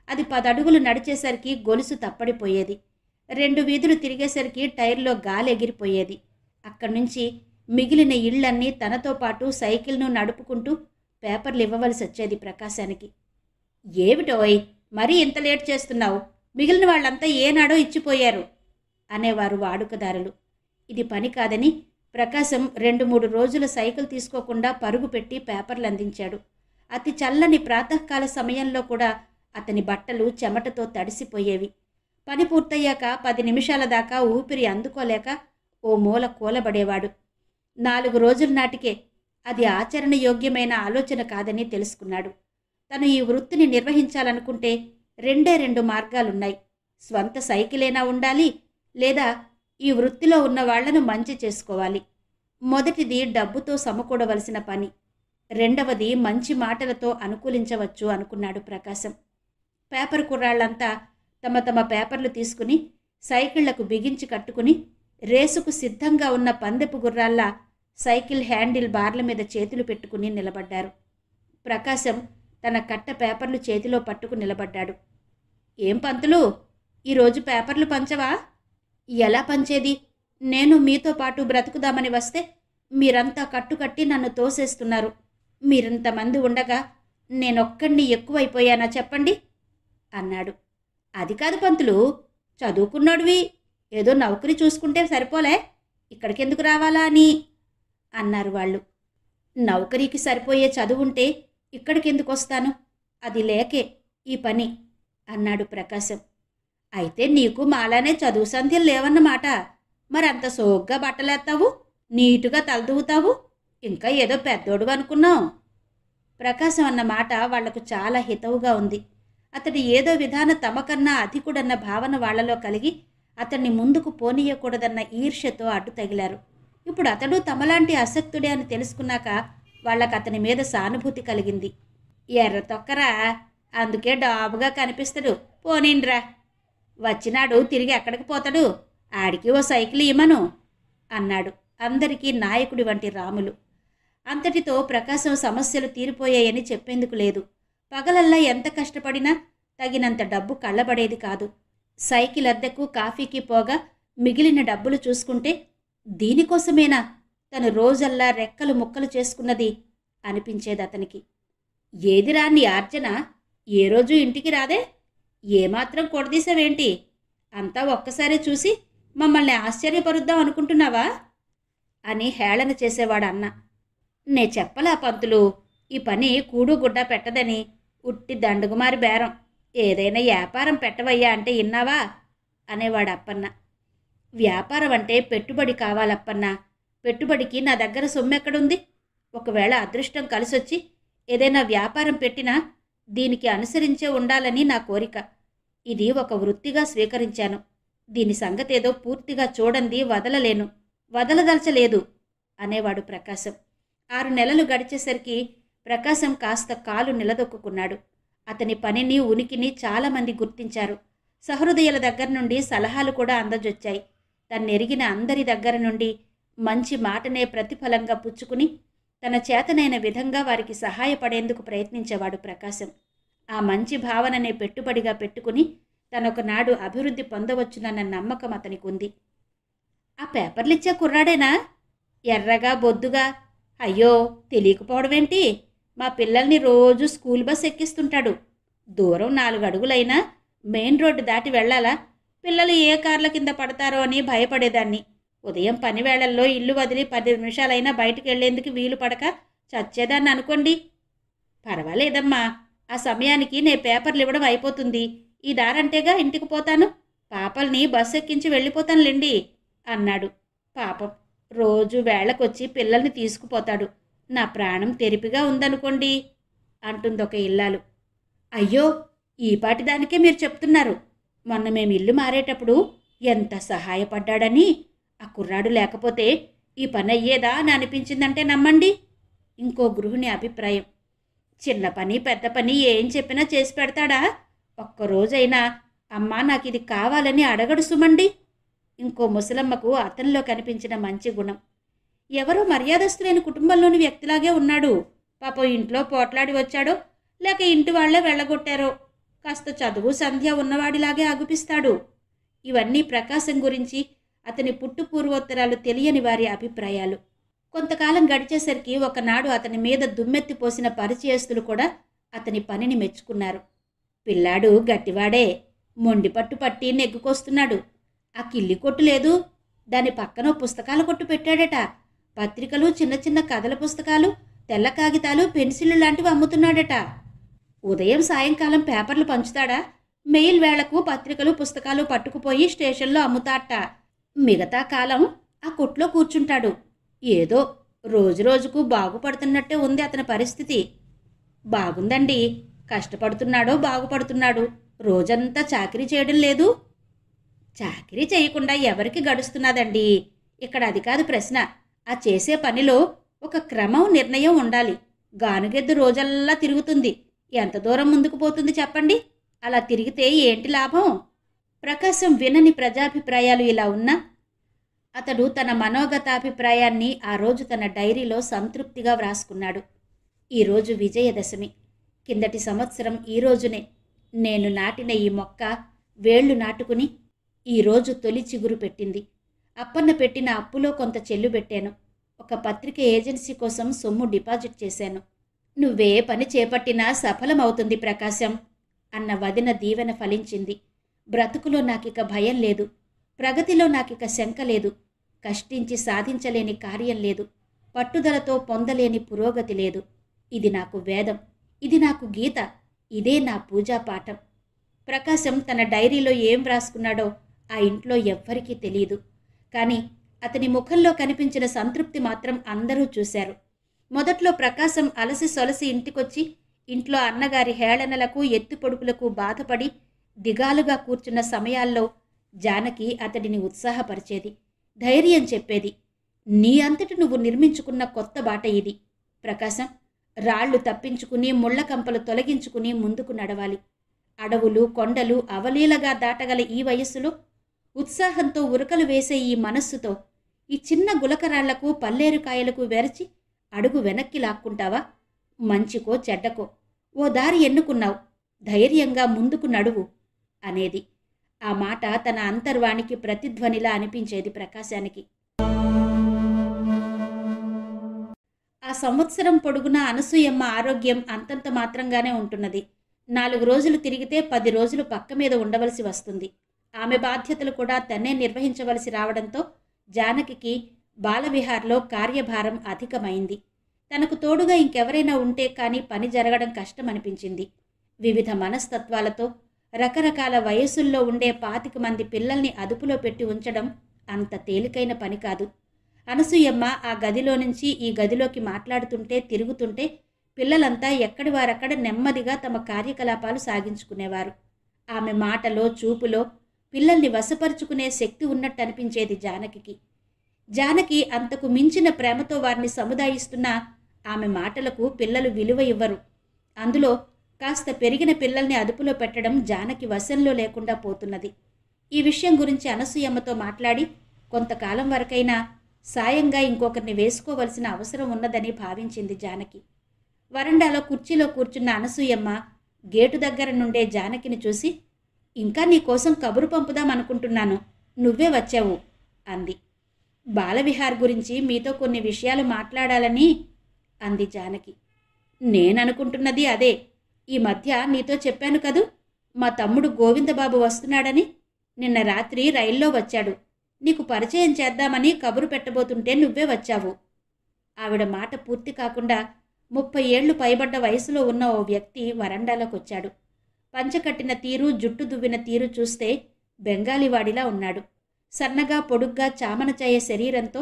అది 10 అడుగులు నడిచేసరికి గొలుసు తప్పడిపోయేది. 2 వీధులు తిరిగేసరికి టైర్లో గాలి ఎగిరిపోయేది. అక్కడి నుంచి మిగిలిన ఇళ్లన్నీ తనతో పాటు సైకిల్ను నడుపుకుంటూ పేపర్లు ఇవ్వవలసి వచ్చేది ప్రకాశానికి. ఏమిటోయ్, మరీ ఇంత లేట్ చేస్తున్నావు, మిగిలిన వాళ్ళంతా ఏనాడో ఇచ్చిపోయారు అనేవారు వాడుకదారులు. ఇది పని కాదని ప్రకాశం 2-3 రోజుల సైకిల్ తీసుకోకుండా పరుగు పెట్టి పేపర్లు అందించాడు. అతి చల్లని ప్రాతకాల సమయంలో కూడా అతని బట్టలు చెమటతో తడిసిపోయేవి. పని పూర్తయ్యాక 10 నిమిషాల దాకా ఊపిరి అందుకోలేక ఓ మూల కూలబడేవాడు. 4 రోజుల నాటికే అది ఆచరణయోగ్యమైన ఆలోచన కాదని తెలుసుకున్నాడు. తను ఈ వృత్తిని నిర్వహించాలనుకుంటే 2 మార్గాలున్నాయి. స్వంత సైకిలైనా ఉండాలి, లేదా ఈ వృత్తిలో ఉన్న వాళ్లను మంచి చేసుకోవాలి. మొదటిది డబ్బుతో సమకూడవలసిన పని, రెండవది మంచి మాటలతో అనుకూలించవచ్చు అనుకున్నాడు ప్రకాశం. పేపర్ కుర్రాళ్లంతా తమ తమ పేపర్లు తీసుకుని సైకిళ్లకు బిగించి కట్టుకుని రేసుకు సిద్ధంగా ఉన్న పందెపు గుర్రాల్లా సైకిల్ హ్యాండిల్ బార్ల మీద చేతులు పెట్టుకుని నిలబడ్డారు. ప్రకాశం తన కట్ట పేపర్లు చేతిలో పట్టుకు నిలబడ్డాడు. ఏం పంతులు, ఈరోజు పేపర్లు పంచవా? ఎలా పంచేది? నేను మీతో పాటు బ్రతుకుదామని వస్తే మీరంతా కట్టుకట్టి నన్ను తోసేస్తున్నారు. మీరింతమంది ఉండగా నేనొక్కడిని ఎక్కువైపోయానా చెప్పండి అన్నాడు. అది కాదు పంతులు, చదువుకున్నాడువి, ఏదో నౌకరీ చూసుకుంటే సరిపోలే, ఇక్కడికెందుకు రావాలా అని అన్నారు వాళ్ళు. నౌకరీకి సరిపోయే చదువుంటే ఇక్కడికెందుకు వస్తాను, అది లేకే ఈ పని అన్నాడు ప్రకాశం. అయితే నీకు మాలానే చదువు సంధ్యలు లేవన్నమాట. మరంత సోగ్గా బట్టలేస్తావు, నీటుగా తలదూవుతావు, ఇంకా ఏదో పెద్దోడు అనుకున్నావు. ప్రకాశం అన్న మాట వాళ్లకు చాలా హితవుగా ఉంది. అతడు ఏదో విధాన తమకన్నా అధికుడన్న భావన వాళ్లలో కలిగి అతన్ని ముందుకు పోనీయకూడదన్న ఈర్ష్యతో అడ్డు తగిలారు. ఇప్పుడు అతడు తమలాంటి అసక్తుడే అని తెలుసుకున్నాక వాళ్ళకు అతని మీద సానుభూతి కలిగింది. ఎర్ర తొక్కరా, అందుకే డాబుగా కనిపిస్తాడు, పోనీండ్రా, వచ్చినాడు తిరిగి ఎక్కడికి పోతాడు, ఆడికి ఓ సైకిల్ ఇమ్మను అన్నాడు అందరికీ నాయకుడి వంటి రాములు. అంతటితో ప్రకాశం సమస్యలు తీరిపోయాయని చెప్పేందుకు లేదు. పగలల్లా ఎంత కష్టపడినా తగినంత డబ్బు కళ్ళబడేది కాదు. సైకిల్ అద్దెకు కాఫీకి పోగా మిగిలిన డబ్బులు చూసుకుంటే దీనికోసమేనా తను రోజల్లా రెక్కలు ముక్కలు చేసుకున్నది అనిపించేది అతనికి. ఏదిరా నీ ఆర్జన, ఏ రోజు ఇంటికి రాదే, ఏమాత్రం కొడదీసావేంటి, అంతా ఒక్కసారి చూసి మమ్మల్ని ఆశ్చర్యపరుద్దాం అనుకుంటున్నావా అని హేళన చేసేవాడు అన్న. నే చెప్పలా పంతులు, ఈ పని కూడుగుడ్డ పెట్టదని, ఉట్టి దండుగుమారి బేరం, ఏదైనా వ్యాపారం పెట్టవయ్యా అంటే ఇన్నావా అనేవాడు అప్పన్న. వ్యాపారం అంటే పెట్టుబడి కావాలప్పన్నా, పెట్టుబడికి నా దగ్గర సొమ్మెక్కడుంది? ఒకవేళ అదృష్టం కలిసొచ్చి ఏదైనా వ్యాపారం పెట్టినా దీనికి అనుసరించే ఉండాలని నా కోరిక. ఇది ఒక వృత్తిగా స్వీకరించాను. దీని సంగతేదో పూర్తిగా చూడండి వదలలేను, వదలదలచలేదు అనేవాడు ప్రకాశం. 6 నెలలు గడిచేసరికి ప్రకాశం కాస్త కాలు నిలదొక్కున్నాడు. అతని పనిని ఉనికిని చాలామంది గుర్తించారు. సహృదయుల దగ్గర నుండి సలహాలు కూడా అందజొచ్చాయి. తన్నెరిగిన అందరి దగ్గర నుండి మంచి మాటనే ప్రతిఫలంగా పుచ్చుకుని తన చేతనైన విధంగా వారికి సహాయపడేందుకు ప్రయత్నించేవాడు ప్రకాశం. ఆ మంచి భావననే పెట్టుబడిగా పెట్టుకుని తనొకనాడు అభివృద్ధి పొందవచ్చునన్న నమ్మకం అతనికి ఉంది. ఆ పేపర్లిచ్చే కుర్రాడేనా? ఎర్రగా బొద్దుగా? అయ్యో, తెలియకపోవడమేంటి? మా పిల్లల్ని రోజు స్కూల్ బస్ ఎక్కిస్తుంటాడు. దూరం 4 అడుగులైనా మెయిన్ రోడ్డు దాటి వెళ్లాలా, పిల్లలు ఏ కార్ల కింద పడతారో అని భయపడేదాన్ని. ఉదయం పని వేళల్లో ఇల్లు వదిలి 10 నిమిషాలైనా బయటికి వెళ్లేందుకు వీలు పడక చచ్చేదాన్ని అనుకోండి. పర్వాలేదమ్మా, ఆ సమయానికి నే పేపర్లు ఇవ్వడం అయిపోతుంది. ఈ దారంటేగా ఇంటికి పోతాను, పాపల్ని బస్సు ఎక్కించి వెళ్ళిపోతానులేండి అన్నాడు. పాపం, రోజు వేళకొచ్చి పిల్లల్ని తీసుకుపోతాడు. నా ప్రాణం తెరిపిగా ఉందనుకోండి అంటుందొక ఇల్లాలు. అయ్యో, ఈపాటిదానికే మీరు చెప్తున్నారు. మొన్న మేము ఇల్లు మారేటప్పుడు ఎంత సహాయపడ్డాడని. ఆ కుర్రాడు లేకపోతే ఈ పని అయ్యేదా అని అనిపించిందంటే నమ్మండి. ఇంకో గృహిణి అభిప్రాయం. చిన్న పని పెద్ద పని ఏం చెప్పినా చేసి పెడతాడా? ఒక్కరోజైనా అమ్మా నాకు ఇది కావాలని అడగడు సుమండి. ఇంకో ముసలమ్మకు అతనిలో కనిపించిన మంచి గుణం. ఎవరో మర్యాదస్తులైన కుటుంబంలోని వ్యక్తిలాగే ఉన్నాడు. పాపం ఇంట్లో పోట్లాడి వచ్చాడో లేక ఇంటి వాళ్లే వెళ్ళగొట్టారో కాస్త చదువు సంధ్య ఉన్నవాడిలాగే అగుపిస్తాడు. ఇవన్నీ ప్రకాశం గురించి అతని పుట్టు పూర్వోత్తరాలు తెలియని వారి అభిప్రాయాలు. కొంతకాలం గడిచేసరికి ఒకనాడు అతని మీద దుమ్మెత్తి పోసిన పరిచయస్తులు కూడా అతని పనిని మెచ్చుకున్నారు. పిల్లాడు గట్టివాడే, మొండిపట్టు పట్టి నెగ్గుకొస్తున్నాడు. ఆ కిల్లి కొట్టు లేదు, దాని పక్కన పుస్తకాల కొట్టు పెట్టాడట. పత్రికలు, చిన్న చిన్న కథల పుస్తకాలు, తెల్ల కాగితాలు, పెన్సిళ్ళు లాంటివి అమ్ముతున్నాడట. ఉదయం సాయంకాలం పేపర్లు పంచుతాడా, మెయిల్ వేళకు పత్రికలు పుస్తకాలు పట్టుకుపోయి స్టేషన్లో అమ్ముతాట. మిగతా కాలం ఆ కొట్లో కూర్చుంటాడు. ఏదో రోజురోజుకు బాగుపడుతున్నట్టే ఉంది అతని పరిస్థితి. బాగుందండి, కష్టపడుతున్నాడో బాగుపడుతున్నాడు. రోజంతా చాకిరీ చేయడం లేదు. చాకిరీ చేయకుండా ఎవరికి గడుస్తున్నదండి? ఇక్కడ అది కాదు ప్రశ్న. ఆ చేసే పనిలో ఒక క్రమం, నిర్ణయం ఉండాలి. గానుగెద్దు రోజల్లా తిరుగుతుంది, ఎంత దూరం ముందుకు పోతుంది చెప్పండి? అలా తిరిగితే ఏంటి లాభం? ప్రకాశం వినని ప్రజాభిప్రాయాలు ఇలా ఉన్నా అతడు తన మనోగతాభిప్రాయాన్ని ఆ రోజు తన డైరీలో సంతృప్తిగా వ్రాసుకున్నాడు. ఈరోజు విజయదశమి. కిందటి సంవత్సరం ఈ రోజునే నేను నాటిన ఈ మొక్క వేళ్లు నాటుకుని ఈరోజు తొలి చిగురు పెట్టింది. అప్పన్న పెట్టిన అప్పులో కొంత చెల్లు పెట్టాను. ఒక పత్రిక ఏజెన్సీ కోసం సొమ్ము డిపాజిట్ చేశాను. నువ్వే పని చేపట్టినా సఫలమవుతుంది ప్రకాశం అన్న వదిన దీవెన ఫలించింది. బ్రతుకులో నాకిక భయం లేదు, ప్రగతిలో నాకిక శంక లేదు, కష్టించి సాధించలేని కార్యం లేదు, పట్టుదలతో పొందలేని పురోగతి లేదు. ఇది నాకు వేదం, ఇది నాకు గీత, ఇదే నా పూజాపాఠం. ప్రకాశం తన డైరీలో ఏం వ్రాసుకున్నాడో ఆ ఇంట్లో ఎవ్వరికీ తెలియదు. కానీ అతని ముఖంలో కనిపించిన సంతృప్తి మాత్రం అందరూ చూశారు. మొదట్లో ప్రకాశం అలసి సొలసి ఇంటికొచ్చి ఇంట్లో అన్నగారి హేళనలకు, ఎత్తుపొడుపులకు బాధపడి దిగాలుగా కూర్చున్న సమయాల్లో జానకి అతడిని ఉత్సాహపరిచేది, ధైర్యం చెప్పేది. నీ అంతటి నువ్వు నిర్మించుకున్న కొత్త బాట ఇది ప్రకాశం. రాళ్లు తప్పించుకుని, ముళ్లకంపలు తొలగించుకుని ముందుకు నడవాలి. అడవులు, కొండలు అవలీలగా దాటగల ఈ వయస్సులో ఉత్సాహంతో ఉరకలు వేసే ఈ మనస్సుతో ఈ చిన్న గులకరాళ్లకు, పల్లేరుకాయలకు వెరచి అడుగు వెనక్కి లాక్కుంటావా? మంచికో చెడ్డకో ఓ దారి ఎన్నుకున్నావు, ధైర్యంగా ముందుకు నడువు అనేది. ఆ మాట తన అంతర్వాణికి ప్రతిధ్వనిలా అనిపించేది ప్రకాశానికి. ఆ సంవత్సరం పొడుగునా అనసూయమ్మ ఆరోగ్యం అంతంత మాత్రంగానే ఉంటున్నది. 4 రోజులు తిరిగితే 10 రోజులు పక్క మీద ఉండవలసి వస్తుంది. ఆమె బాధ్యతలు కూడా తన్నే నిర్వహించవలసి రావడంతో జానకికి బాలవిహార్లో కార్యభారం అధికమైంది. తనకు తోడుగా ఇంకెవరైనా ఉంటే కానీ పని జరగడం కష్టమనిపించింది. వివిధ మనస్తత్వాలతో రకరకాల వయసుల్లో ఉండే 25 మంది పిల్లల్ని అదుపులో పెట్టి ఉంచడం అంత తేలికైన పని కాదు. అనసూయమ్మ ఆ గదిలో నుంచి ఈ గదిలోకి మాట్లాడుతుంటే, తిరుగుతుంటే పిల్లలంతా ఎక్కడి వారక్కడ నెమ్మదిగా తమ కార్యకలాపాలు సాగించుకునేవారు. ఆమె మాటలో, చూపులో పిల్లల్ని వశపరుచుకునే శక్తి ఉన్నట్టు అనిపించేది జానకికి. జానకి అంతకు మించిన ప్రేమతో వారిని సముదాయిస్తున్న ఆమె మాటలకు పిల్లలు విలువ ఇవ్వరు. అందులో కాస్త పెరిగిన పిల్లల్ని అదుపులో పెట్టడం జానకి వశంలో లేకుండా పోతున్నది. ఈ విషయం గురించి అనసూయమ్మతో మాట్లాడి కొంతకాలం వరకైనా సాయంగా ఇంకొకరిని వేసుకోవలసిన అవసరం ఉన్నదని భావించింది జానకి. వరండాలో కుర్చీలో కూర్చున్న అనసూయమ్మ గేటు దగ్గర నుండే జానకిని చూసి, ఇంకా నీకోసం కబురు పంపుదామనుకుంటున్నాను, నువ్వే వచ్చావు అంది. బాలవిహార్ గురించి మీతో కొన్ని విషయాలు మాట్లాడాలని అంది జానకి. నేననుకుంటున్నది అదే. ఈ మధ్య నీతో చెప్పాను కదూ, మా తమ్ముడు గోవిందబాబు వస్తున్నాడని. నిన్న రాత్రి రైల్లో వచ్చాడు. నీకు పరిచయం చేద్దామని కబురు పెట్టబోతుంటే నువ్వే వచ్చావు. ఆవిడ మాట పూర్తి కాకుండా 30 ఏళ్లు పైబడ్డ వయసులో ఉన్న ఓ వ్యక్తి వరండాలోకొచ్చాడు. పంచకట్టిన తీరు, జుట్టు దువ్విన తీరు చూస్తే బెంగాలీవాడిలా ఉన్నాడు. సన్నగా, పొడుగ్గా, చామనచాయ శరీరంతో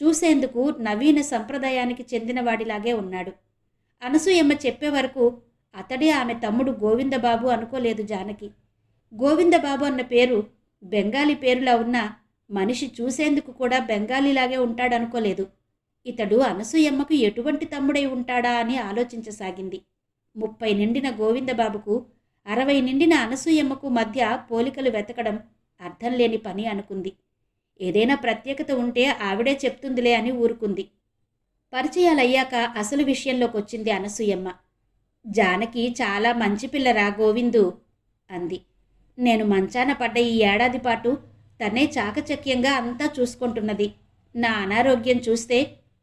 చూసేందుకు నవీన సంప్రదాయానికి చెందినవాడిలాగే ఉన్నాడు. అనసూయమ్మ చెప్పే వరకు అతడే ఆమె తమ్ముడు గోవిందబాబు అనుకోలేదు జానకి. గోవిందబాబు అన్న పేరు బెంగాలీ పేరులా ఉన్నా మనిషి చూసేందుకు కూడా బెంగాలీలాగే ఉంటాడనుకోలేదు. ఇతడు అనసూయమ్మకు ఎటువంటి తమ్ముడై ఉంటాడా అని ఆలోచించసాగింది. 30 నిండిన గోవిందబాబుకు 60 నిండిన అనసూయమ్మకు మధ్య పోలికలు వెతకడం అర్థం లేని పని అనుకుంది. ఏదైనా ప్రత్యేకత ఉంటే ఆవిడే చెప్తుందిలే అని ఊరుకుంది. పరిచయాలయ్యాక అసలు విషయంలోకొచ్చింది అనసూయమ్మ. జానకి చాలా మంచి పిల్లరా గోవిందు అంది. నేను మంచాన పడ్డ ఈ ఏడాది పాటు తనే చాకచక్యంగా అంతా చూసుకుంటున్నది. నా అనారోగ్యం చూస్తే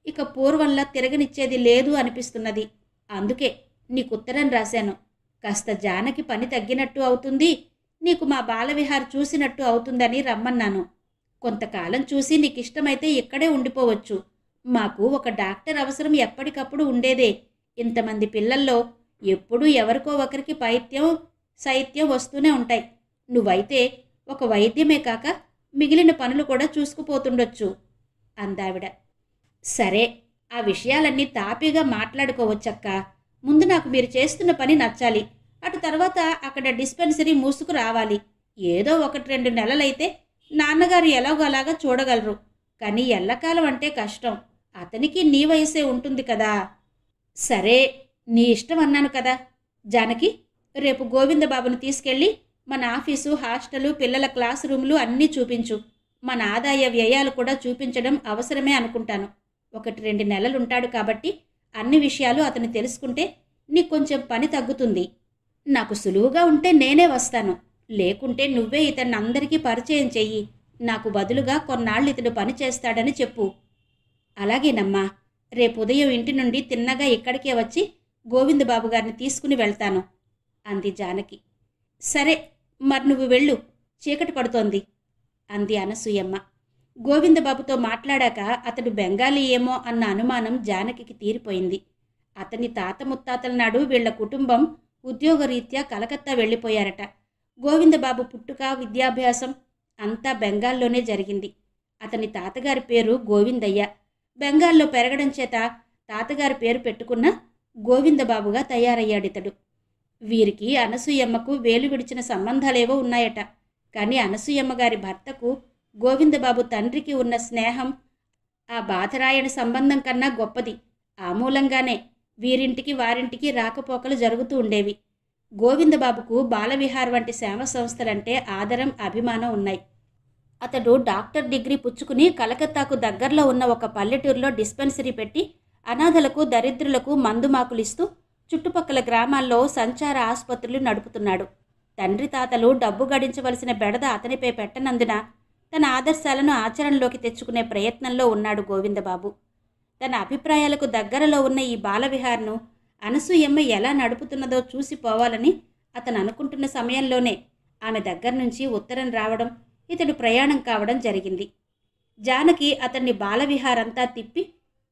ఇక పూర్వంలా తిరగనిచ్చేది లేదు అనిపిస్తున్నది. అందుకే నీకుత్తరం రాశాను. కాస్త జానకి పని తగ్గినట్టు అవుతుంది, నీకు మా బాలవిహార్ చూసినట్టు అవుతుందని రమ్మన్నాను. కొంతకాలం చూసి నీకిష్టమైతే ఇక్కడే ఉండిపోవచ్చు. మాకు ఒక డాక్టర్ అవసరం ఎప్పటికప్పుడు ఉండేదే. ఇంతమంది పిల్లల్లో ఎప్పుడూ ఎవరికో ఒకరికి పైత్యం శైత్యం వస్తూనే ఉంటాయి. నువ్వైతే ఒక వైద్యమే కాక మిగిలిన పనులు కూడా చూసుకుపోతుండొచ్చు అందావిడ. సరే, ఆ విషయాలన్నీ తాపీగా మాట్లాడుకోవచ్చక్క. ముందు నాకు మీరు చేస్తున్న పని నచ్చాలి. అటు తర్వాత అక్కడ డిస్పెన్సరీ మూసుకు రావాలి. ఏదో 1-2 నెలలైతే నాన్నగారు ఎలాగోలాగా చూడగలరు. కానీ ఎల్లకాలం అంటే కష్టం. అతనికి నీ వయసే ఉంటుంది కదా. సరే, నీ ఇష్టం అన్నాను కదా. జానకి, రేపు గోవిందబాబుని తీసుకెళ్ళి మన ఆఫీసు, హాస్టలు, పిల్లల క్లాస్ రూములు అన్నీ చూపించు. మన ఆదాయ వ్యయాలు కూడా చూపించడం అవసరమే అనుకుంటాను. 1-2 నెలలుంటాడు కాబట్టి అన్ని విషయాలు అతను తెలుసుకుంటే నీకు కొంచెం పని తగ్గుతుంది. నాకు సులువుగా ఉంటే నేనే వస్తాను. లేకుంటే నువ్వే ఇతన్ని అందరికీ పరిచయం చెయ్యి. నాకు బదులుగా కొన్నాళ్ళు ఇతడు పని చేస్తాడని చెప్పు. అలాగేనమ్మా. రేపు ఉదయం ఇంటి నుండి తిన్నగా ఇక్కడికే వచ్చి గోవిందబాబు గారిని తీసుకుని వెళ్తాను అంది జానకి. సరే, మరి నువ్వు వెళ్ళు, చీకటి పడుతోంది అంది అనసూయమ్మ. గోవిందబాబుతో మాట్లాడాక అతడు బెంగాలీ ఏమో అన్న అనుమానం జానకికి తీరిపోయింది. అతని తాత ముత్తాతల నాడు వీళ్ల కుటుంబం ఉద్యోగరీత్యా కలకత్తా వెళ్ళిపోయారట. గోవిందబాబు పుట్టుక, విద్యాభ్యాసం అంతా బెంగాల్లోనే జరిగింది. అతని తాతగారి పేరు గోవిందయ్య. బెంగాల్లో పెరగడం చేత తాతగారి పేరు పెట్టుకున్న గోవిందబాబుగా తయారయ్యాడితడు. వీరికి అనసూయమ్మకు వేలు విడిచిన సంబంధాలేవో ఉన్నాయట. కానీ అనసూయమ్మ గారి భర్తకు గోవిందబాబు తండ్రికి ఉన్న స్నేహం ఆ బాధరాయణ సంబంధం కన్నా గొప్పది. ఆ మూలంగానే వీరింటికి వారింటికి రాకపోకలు జరుగుతూ ఉండేవి. గోవిందబాబుకు బాలవిహార్ వంటి సేవా సంస్థలంటే ఆదరం, అభిమానం ఉన్నాయి. అతడు డాక్టర్ డిగ్రీ పుచ్చుకుని కలకత్తాకు దగ్గరలో ఉన్న ఒక పల్లెటూరులో డిస్పెన్సరీ పెట్టి అనాథలకు, దరిద్రులకు మందుమాకులిస్తూ చుట్టుపక్కల గ్రామాల్లో సంచార ఆసుపత్రులు నడుపుతున్నాడు. తండ్రి తాతలు డబ్బు గడించవలసిన బెడద అతనిపై పెట్టనందున తన ఆదర్శాలను ఆచరణలోకి తెచ్చుకునే ప్రయత్నంలో ఉన్నాడు గోవిందబాబు. తన అభిప్రాయాలకు దగ్గరలో ఉన్న ఈ బాలవిహార్ను అనసూయమ్మ ఎలా నడుపుతున్నదో చూసిపోవాలని అతను అనుకుంటున్న సమయంలోనే ఆమె దగ్గర నుంచి ఉత్తరం రావడం, ఇతడు ప్రయాణం కావడం జరిగింది. జానకి అతన్ని బాలవిహారంతా తిప్పి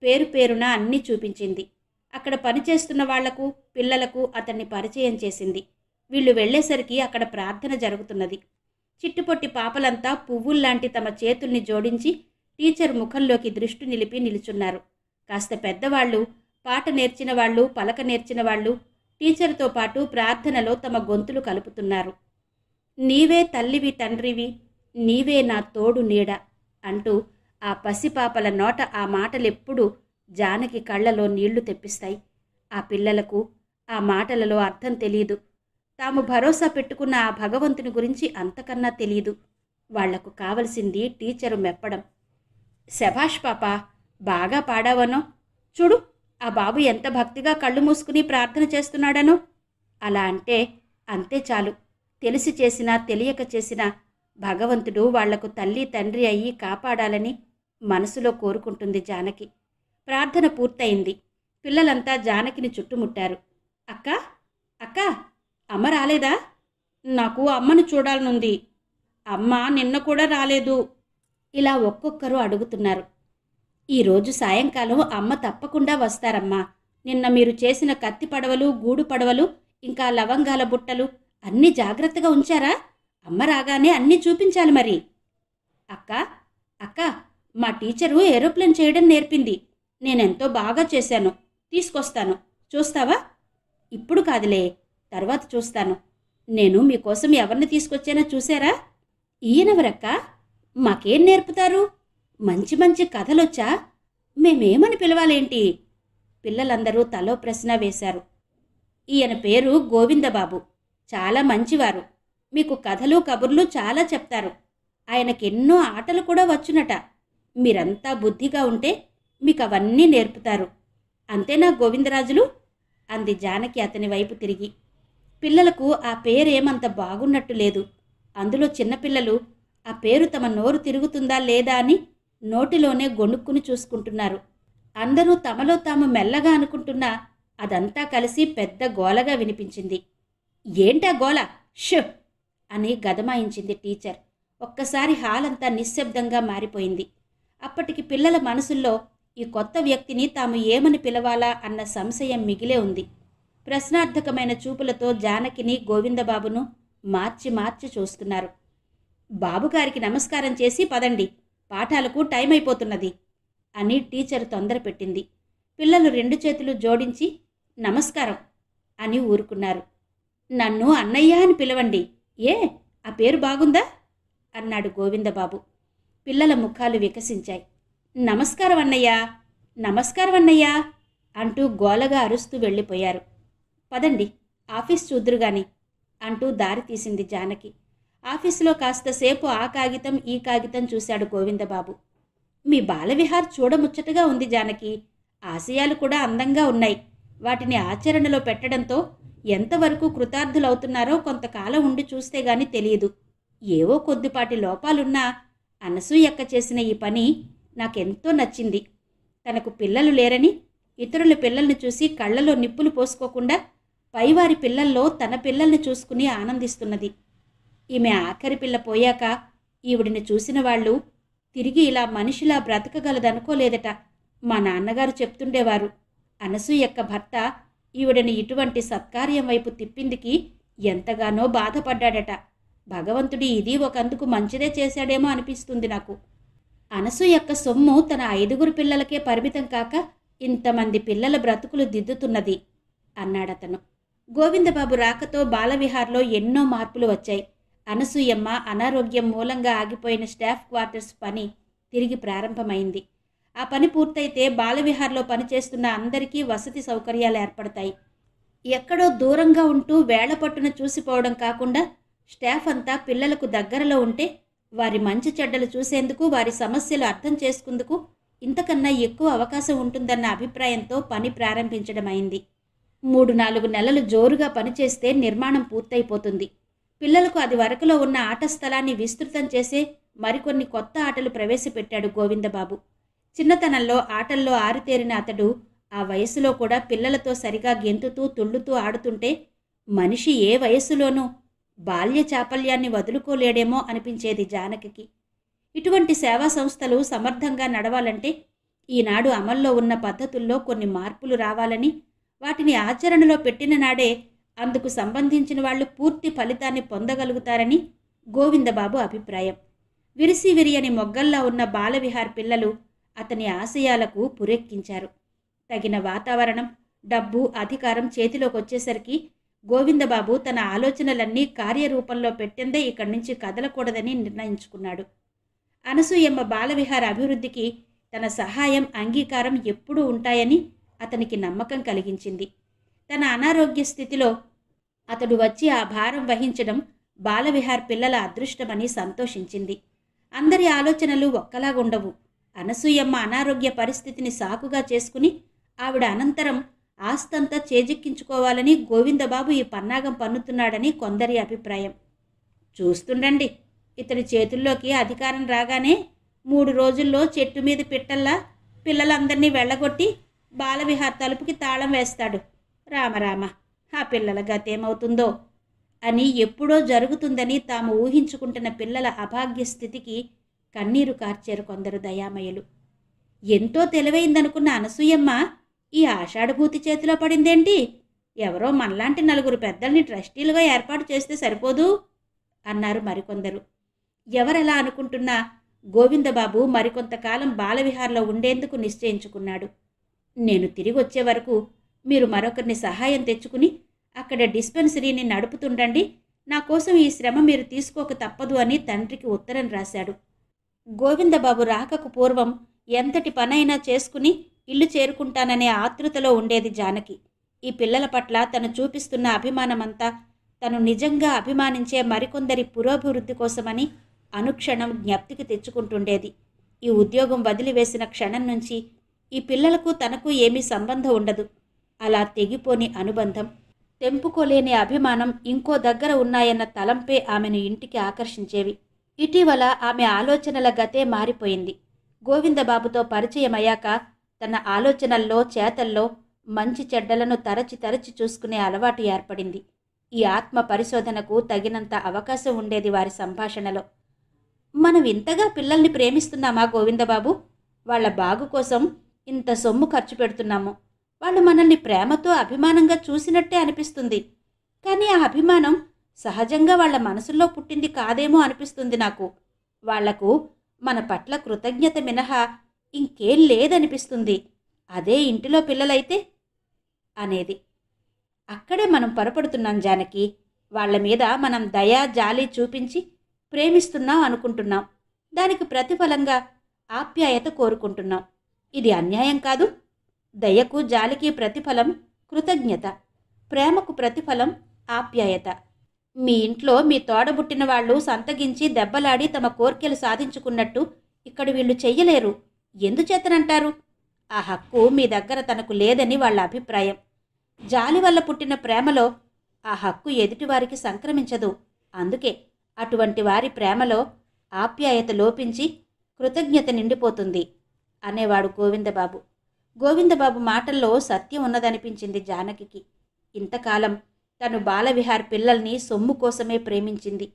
పేరు పేరున అన్నీ చూపించింది. అక్కడ పనిచేస్తున్న వాళ్లకు, పిల్లలకు అతన్ని పరిచయం చేసింది. వీళ్ళు వెళ్లేసరికి అక్కడ ప్రార్థన జరుగుతున్నది. చిట్టుపొట్టి పాపలంతా పువ్వుల్లాంటి తమ చేతుల్ని జోడించి టీచర్ ముఖంలోకి దృష్టి నిలిపి నిలుచున్నారు. కాస్త పెద్దవాళ్లు, పాట నేర్చిన వాళ్ళు, పలక నేర్చిన వాళ్ళు టీచర్తో పాటు ప్రార్థనలో తమ గొంతులు కలుపుతున్నారు. నీవే తల్లివి తండ్రివి, నీవే నా తోడు నీడ అంటూ ఆ పసిపాపల నోట ఆ మాటలెప్పుడూ జానకి కళ్లలో నీళ్లు తెప్పిస్తాయి. ఆ పిల్లలకు ఆ మాటలలో అర్థం తెలీదు. తాము భరోసా పెట్టుకున్న ఆ భగవంతుని గురించి అంతకన్నా తెలీదు. వాళ్లకు కావలసింది టీచరు మెప్పడం. శభాష్ పాపా, బాగా పాడావనో, చూడు ఆ బాబు ఎంత భక్తిగా కళ్ళు మూసుకుని ప్రార్థన చేస్తున్నాడనో. అలా అంటే అంతే చాలు. తెలిసి చేసినా తెలియక చేసినా భగవంతుడు వాళ్లకు తల్లి తండ్రి అయ్యి కాపాడాలని మనసులో కోరుకుంటుంది జానకి. ప్రార్థన పూర్తయింది. పిల్లలంతా జానకిని చుట్టుముట్టారు. అక్కా, అక్కా, అమ్మ రాలేదా? నాకు అమ్మను చూడాలనుంది. అమ్మ నిన్న కూడా రాలేదు. ఇలా ఒక్కొక్కరు అడుగుతున్నారు. ఈరోజు సాయంకాలం అమ్మ తప్పకుండా వస్తారమ్మా. నిన్న మీరు చేసిన కత్తి పడవలు, గూడు పడవలు, ఇంకా లవంగాల బుట్టలు అన్నీ జాగ్రత్తగా ఉంచారా? అమ్మ రాగానే అన్నీ చూపించాలి మరి. అక్క, అక్క, మా టీచరు ఏరోప్లేన్ చేయడం నేర్పింది. నేనెంతో బాగా చేశాను. తీసుకొస్తాను, చూస్తావా? ఇప్పుడు కాదులే, తర్వాత చూస్తాను. నేను మీకోసం ఎవరిని తీసుకొచ్చానో చూసారా? ఈయనెవరక్క? మాకేం నేర్పుతారు? మంచి మంచి కథలొచ్చా? మేమేమని పిలవాలేంటి? పిల్లలందరూ తలో ప్రశ్న వేశారు. ఈయన పేరు గోవిందబాబు. చాలా మంచివారు. మీకు కథలు, కబుర్లు చాలా చెప్తారు. ఆయనకెన్నో ఆటలు కూడా వచ్చునట. మీరంతా బుద్ధిగా ఉంటే మీకవన్నీ నేర్పుతారు. అంతేనా గోవిందరాజులు? అంది జానకి అతని వైపు తిరిగి. పిల్లలకు ఆ పేరేమంత బాగున్నట్టు లేదు. అందులో చిన్నపిల్లలు ఆ పేరు తమ నోరు తిరుగుతుందా లేదా అని నోటిలోనే గొణుక్కుని చూసుకుంటున్నారు. అందరూ తమలో తాము మెల్లగా అనుకుంటున్నా అదంతా కలిసి పెద్ద గోలగా వినిపించింది. ఏంటా గోల ష్ అని గదమాయించింది టీచర్. ఒక్కసారి హాల్ అంతా నిశ్శబ్దంగా మారిపోయింది. అప్పటికి పిల్లల మనసుల్లో ఈ కొత్త వ్యక్తిని తాము ఏమని పిలవాలా అన్న సంశయం మిగిలే ఉంది. ప్రశ్నార్థకమైన చూపులతో జానకిని, గోవిందబాబును మార్చి మార్చి చూస్తున్నారు. బాబుగారికి నమస్కారం చేసి పదండి, పాఠాలకు టైం అయిపోతున్నది అని టీచర్ తొందర పెట్టింది. పిల్లలు 2 చేతులు జోడించి నమస్కారం అని ఊరుకున్నారు. నన్ను అన్నయ్య అని పిలవండి, ఏ ఆ పేరు బాగుందా అన్నాడు గోవిందబాబు. పిల్లల ముఖాలు వికసించాయి. నమస్కారం అన్నయ్యా, నమస్కారం అన్నయ్యా అంటూ గోలగా అరుస్తూ వెళ్ళిపోయారు. పదండి, ఆఫీస్ చూద్దురుగాని అంటూ దారి తీసింది జానకి. ఆఫీసులో కాస్తసేపు ఆ కాగితం ఈ కాగితం చూశాడు గోవిందబాబు. మీ బాలవిహార్ చూడముచ్చటగా ఉంది జానకి, ఆశయాలు కూడా అందంగా ఉన్నాయి. వాటిని ఆచరణలో పెట్టడంతో ఎంతవరకు కృతార్థులవుతున్నారో కొంతకాలం ఉండి చూస్తే గాని తెలియదు. ఏవో కొద్దిపాటి లోపాలున్నా అనసూయక్క చేసిన ఈ పని నాకెంతో నచ్చింది. తనకు పిల్లలు లేరని ఇతరుల పిల్లల్ని చూసి కళ్ళలో నిప్పులు పోసుకోకుండా పైవారి పిల్లల్లో తన పిల్లల్ని చూసుకుని ఆనందిస్తున్నది. ఈమె ఆఖరి పిల్ల పోయాక ఈవిడిని చూసిన వాళ్ళు తిరిగి ఇలా మనిషిలా బ్రతకగలదనుకోలేదట. మా నాన్నగారు చెప్తుండేవారు. అనసూయక్క భర్త ఈవిడని ఇటువంటి సత్కార్యం వైపు తిప్పిందికి ఎంతగానో బాధపడ్డాడట. భగవంతుడి ఇది ఒకందుకు మంచిదే చేశాడేమో అనిపిస్తుంది నాకు. అనసూయక్క సొమ్ము తన 5 పిల్లలకే పరిమితం కాక ఇంతమంది పిల్లల బ్రతుకులు దిద్దుతున్నది అన్నాడతను. గోవిందబాబు రాకతో బాలవిహార్లో ఎన్నో మార్పులు వచ్చాయి. అనసూయమ్మ అనారోగ్యం మూలంగా ఆగిపోయిన స్టాఫ్ క్వార్టర్స్ పని తిరిగి ప్రారంభమైంది. ఆ పని పూర్తయితే బాలవిహార్లో పనిచేస్తున్న అందరికీ వసతి సౌకర్యాలు ఏర్పడతాయి. ఎక్కడో దూరంగా ఉంటూ వేళపట్టున చూసిపోవడం కాకుండా స్టాఫ్ అంతా పిల్లలకు దగ్గరలో ఉంటే వారి మంచి చెడ్డలు చూసేందుకు, వారి సమస్యలు అర్థం చేసుకుందుకు ఇంతకన్నా ఎక్కువ అవకాశం ఉంటుందన్న అభిప్రాయంతో పని ప్రారంభించడమైంది. 3-4 నెలలు జోరుగా పనిచేస్తే నిర్మాణం పూర్తయిపోతుంది. పిల్లలకు అది వరకులో ఉన్న ఆట స్థలాన్ని విస్తృతం చేసే మరికొన్ని కొత్త ఆటలు ప్రవేశపెట్టాడు గోవిందబాబు. చిన్నతనంలో ఆటల్లో ఆరితేరిన అతడు ఆ వయసులో కూడా పిల్లలతో సరిగా గెంతుతూ తుళ్ళుతూ ఆడుతుంటే మనిషి ఏ వయస్సులోనూ బాల్య చాపల్యాన్ని వదులుకోలేడేమో అనిపించేది జానకికి. ఇటువంటి సేవా సంస్థలు సమర్థంగా నడవాలంటే ఈనాడు అమల్లో ఉన్న పద్ధతుల్లో కొన్ని మార్పులు రావాలని, వాటిని ఆచరణలో పెట్టిన నాడే అందుకు సంబంధించిన వాళ్ళు పూర్తి ఫలితాన్ని పొందగలుగుతారని గోవిందబాబు అభిప్రాయం. విరిసి విరియని మొగ్గల్లా ఉన్న బాలవిహార్ పిల్లలు అతని ఆశయాలకు పురెక్కించారు. తగిన వాతావరణం, డబ్బు, అధికారం చేతిలోకి వచ్చేసరికి గోవిందబాబు తన ఆలోచనలన్నీ కార్యరూపంలో పెట్టిందే ఇక్కడి నుంచి కదలకూడదని నిర్ణయించుకున్నాడు. అనసూయమ్మ బాలవిహార అభివృద్ధికి తన సహాయం, అంగీకారం ఎప్పుడూ ఉంటాయని అతనికి నమ్మకం కలిగించింది. తన అనారోగ్య స్థితిలో అతడు వచ్చి ఆ భారం వహించడం బాలవిహార్ పిల్లల అదృష్టమని సంతోషించింది. అందరి ఆలోచనలు ఒక్కలాగుండవు. అనసూయమ్మ అనారోగ్య పరిస్థితిని సాకుగా చేసుకుని ఆవిడ అనంతరం ఆస్తంతా చేజిక్కించుకోవాలని గోవిందబాబు ఈ పన్నాగం పన్నుతున్నాడని కొందరి అభిప్రాయం. చూస్తుండండి, ఇతడి చేతుల్లోకి అధికారం రాగానే 3 రోజుల్లో చెట్టు మీద పిట్టల్లా పిల్లలందరినీ వెళ్ళగొట్టి బాలవిహార్ తలుపుకి తాళం వేస్తాడు. రామరామ, ఆ పిల్లల గతేమవుతుందో అని ఎప్పుడో జరుగుతుందని తాము ఊహించుకుంటున్న పిల్లల అభాగ్య స్థితికి కన్నీరు కార్చారు కొందరు దయామయులు. ఎంతో తెలివైందనుకున్న అనసూయమ్మ ఈ ఆషాఢభూతి చేతిలో పడిందేంటి? ఎవరో మనలాంటి 4 పెద్దల్ని ట్రస్టీలుగా ఏర్పాటు చేస్తే సరిపోదు అన్నారు మరికొందరు. ఎవరెలా అనుకుంటున్నా గోవిందబాబు మరికొంతకాలం బాలవిహార్లో ఉండేందుకు నిశ్చయించుకున్నాడు. నేను తిరిగి వచ్చే వరకు మీరు మరొకరిని సహాయం తెచ్చుకుని అక్కడ డిస్పెన్సరీని నడుపుతుండండి, నా కోసం ఈ శ్రమ మీరు తీసుకోక తప్పదు అని తండ్రికి ఉత్తరం రాశాడు. గోవిందబాబు రాకకు పూర్వం ఎంతటి పనైనా చేసుకుని ఇల్లు చేరుకుంటాననే ఆతృతలో ఉండేది జానకి. ఈ పిల్లల పట్ల తను చూపిస్తున్న అభిమానమంతా తను నిజంగా అభిమానించే మరికొందరి పురోభివృద్ధి కోసమని అనుక్షణం జ్ఞప్తికి తెచ్చుకుంటుండేది. ఈ ఉద్యోగం వదిలివేసిన క్షణం నుంచి ఈ పిల్లలకు తనకు ఏమీ సంబంధం ఉండదు. అలా తెగిపోని అనుబంధం, తెంపుకోలేని అభిమానం ఇంకో దగ్గర ఉన్నాయన్న తలంపే ఆమెను ఇంటికి ఆకర్షించేవి. ఇటీవల ఆమె ఆలోచనల గతే మారిపోయింది. గోవిందబాబుతో పరిచయమయ్యాక తన ఆలోచనల్లో, చేతల్లో మంచి చెడ్డలను తరచి తరచి చూసుకునే అలవాటు ఏర్పడింది. ఈ ఆత్మ పరిశోధనకు తగినంత అవకాశం ఉండేది వారి సంభాషణలో. మనం ఇంతగా పిల్లల్ని ప్రేమిస్తున్నామా గోవిందబాబు? వాళ్ళ బాగు కోసం ఇంత సొమ్ము ఖర్చు పెడుతున్నాము. వాళ్ళు మనల్ని ప్రేమతో అభిమానంగా చూసినట్టే అనిపిస్తుంది. కానీ ఆ అభిమానం సహజంగా వాళ్ళ మనసుల్లో పుట్టింది కాదేమో అనిపిస్తుంది నాకు. వాళ్లకు మన పట్ల కృతజ్ఞత మినహా ఇంకేం లేదనిపిస్తుంది. అదే ఇంటిలో పిల్లలైతే అనేది. అక్కడే మనం పొరపడుతున్నాం జానకి. వాళ్ల మీద మనం దయ జాలి చూపించి ప్రేమిస్తున్నాం అనుకుంటున్నాం. దానికి ప్రతిఫలంగా ఆప్యాయత కోరుకుంటున్నాం. ఇది అన్యాయం కాదు? దయకు జాలికి ప్రతిఫలం కృతజ్ఞత, ప్రేమకు ప్రతిఫలం ఆప్యాయత. మీ ఇంట్లో మీ తోడబుట్టిన వాళ్ళు సంతగించి దెబ్బలాడి తమ కోర్కెలు సాధించుకున్నట్టు ఇక్కడ వీళ్ళు చెయ్యలేరు. ఎందుచేతనంటారు? ఆ హక్కు మీ దగ్గర తనకు లేదని వాళ్ళ అభిప్రాయం. జాలి వల్ల పుట్టిన ప్రేమలో ఆ హక్కు ఎదుటివారికి సంక్రమించదు. అందుకే అటువంటి వారి ప్రేమలో ఆప్యాయత లోపించి కృతజ్ఞత నిండిపోతుంది అనేవాడు గోవిందబాబు. గోవిందబాబు మాటల్లో సత్యం ఉన్నదనిపించింది జానకికి. ఇంతకాలం తను బాలవిహార్ పిల్లల్ని సొమ్ము కోసమే ప్రేమించింది.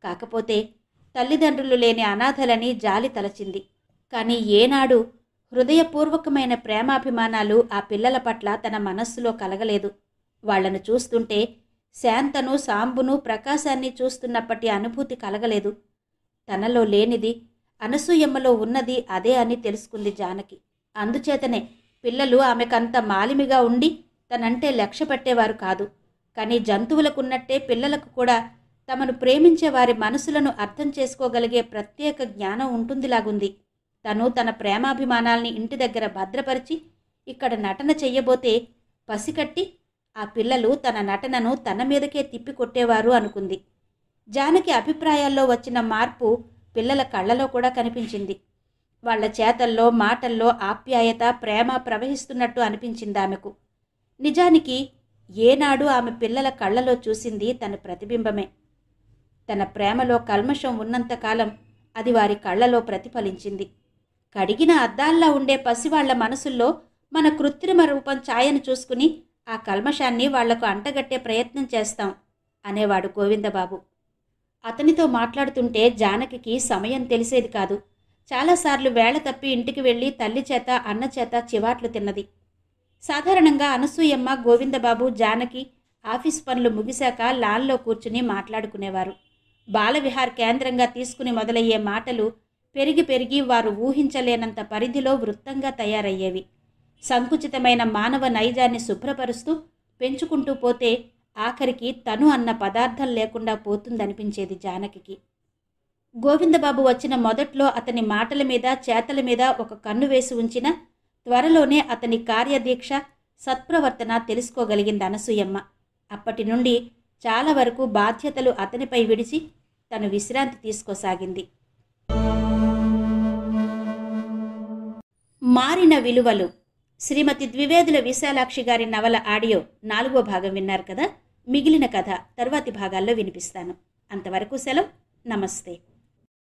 కాకపోతే తల్లిదండ్రులు లేని అనాథలని జాలి తలచింది. కానీ ఏనాడు హృదయపూర్వకమైన ప్రేమాభిమానాలు ఆ పిల్లల పట్ల తన మనస్సులో కలగలేదు. వాళ్లను చూస్తుంటే శాంతను, సాంబును, ప్రకాశాన్ని చూస్తున్నప్పటి అనుభూతి కలగలేదు. తనలో లేనిది అనసూయమ్మలో ఉన్నది అదే అని తెలుసుకుంది జానకి. అందుచేతనే పిల్లలు ఆమెకంత మాలిమిగా ఉండి తనంటే లక్ష్య పెట్టేవారు కాదు. కానీ జంతువులకున్నట్టే పిల్లలకు కూడా తమను ప్రేమించే వారి మనసులను అర్థం చేసుకోగలిగే ప్రత్యేక జ్ఞానం ఉంటుందిలాగుంది. తను తన ప్రేమాభిమానాల్ని ఇంటి దగ్గర భద్రపరిచి ఇక్కడ నటన చెయ్యబోతే పసికట్టి ఆ పిల్లలు తన నటనను తన మీదకే తిప్పికొట్టేవారు అనుకుంది. జానకి అభిప్రాయాల్లో వచ్చిన మార్పు పిల్లల కళ్ళలో కూడా కనిపించింది. వాళ్ల చేతల్లో, మాటల్లో ఆప్యాయత, ప్రేమ ప్రవహిస్తున్నట్టు అనిపించింది ఆమెకు. నిజానికి ఏనాడు ఆమె పిల్లల కళ్ళలో చూసింది తన ప్రతిబింబమే. తన ప్రేమలో కల్మషం ఉన్నంతకాలం అది వారి కళ్ళలో ప్రతిఫలించింది. కడిగిన అద్దాల్లా ఉండే పసివాళ్ల మనసుల్లో మన కృత్రిమ రూపం ఛాయను చూసుకుని ఆ కల్మషాన్ని వాళ్లకు అంటగట్టే ప్రయత్నం చేస్తాం అనేవాడు గోవిందబాబు. అతనితో మాట్లాడుతుంటే జానకికి సమయం తెలిసేది కాదు. చాలాసార్లు వేళ తప్పి ఇంటికి వెళ్ళి తల్లి చేత, అన్న చేత చివాట్లు తిన్నది. సాధారణంగా అనసూయమ్మ, గోవిందబాబు, జానకి ఆఫీస్ పనులు ముగిశాక లాన్లో కూర్చుని మాట్లాడుకునేవారు. బాలవిహార్ కేంద్రంగా తీసుకుని మొదలయ్యే మాటలు పెరిగి పెరిగి వారు ఊహించలేనంత పరిధిలో వృత్తంగా తయారయ్యేవి. సంకుచితమైన మానవ నైజాన్ని శుభ్రపరుస్తూ పెంచుకుంటూ పోతే ఆఖరికి తను అన్న పదార్థం లేకుండా పోతుందనిపించేది జానకికి. గోవిందబాబు వచ్చిన మొదట్లో అతని మాటల మీద, చేతల మీద ఒక కన్ను వేసి ఉంచిన త్వరలోనే అతని కార్యదీక్ష, సత్ప్రవర్తన తెలుసుకోగలిగింది అనసూయమ్మ. అప్పటి నుండి చాలా వరకు బాధ్యతలు అతనిపై విడిచి తను విశ్రాంతి తీసుకోసాగింది. మారిన విలువలు. శ్రీమతి ద్వివేదుల విశాలాక్షి గారి నవల ఆడియో 4వ భాగం విన్నారు కదా. మిగిలిన కథ తర్వాతి భాగాల్లో వినిపిస్తాను. అంతవరకు సెలవు. నమస్తే.